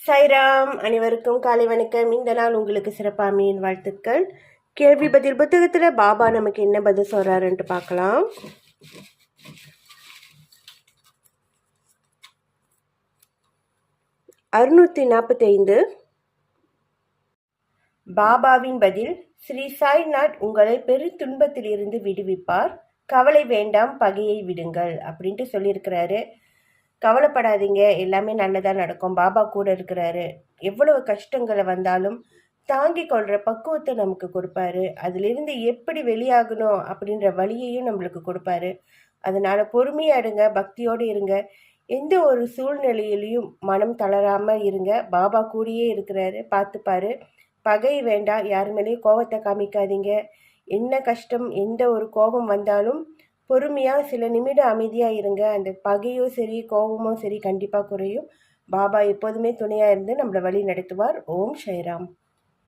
சாய்ராம். அனைவருக்கும் காலை வணக்கம். இந்த நாள் உங்களுக்கு சிறப்பாமையின் வாழ்த்துக்கள். கேள்வி பதில் புத்தகத்தில் பாபா நமக்கு என்ன பதில் சொல்றாருன்ட்டு பார்க்கலாம். அறுநூற்றி 45. பாபாவின் பதில்: ஸ்ரீ சாய்நாத் உங்களை பெரு துன்பத்திலிருந்து விடுவிப்பார். கவலை வேண்டாம், பகையை விடுங்கள் அப்படின்ட்டு சொல்லியிருக்கிறாரு. கவலைப்படாதீங்க, எல்லாமே நல்லதாக நடக்கும். பாபா கூட இருக்கிறாரு. எவ்வளவு கஷ்டங்களை வந்தாலும் தாங்கி கொள்கிற பக்குவத்தை நமக்கு கொடுப்பாரு. அதிலிருந்து எப்படி வெளியாகணும் அப்படின்ற வழியையும் நம்மளுக்கு கொடுப்பாரு. அதனால் பொறுமையாக இருங்க, பக்தியோடு இருங்க. எந்த ஒரு சூழ்நிலையிலையும் மனம் தளராமல் இருங்க. பாபா கூடயே இருக்கிறாரு, பார்த்துப்பாரு. பகை வேண்டாம், யார் மேலேயும் கோபத்தை காமிக்காதீங்க. என்ன கஷ்டம், எந்த ஒரு கோபம் வந்தாலும் பொறுமையாக சில நிமிடம் அமைதியாக இருங்க. அந்த பகையோ சரி, கோபமோ சரி கண்டிப்பாக குறையும். பாபா எப்போதுமே துணையாக இருந்து நம்மளை வழி நடத்துவார். ஓம் சாய்ராம்.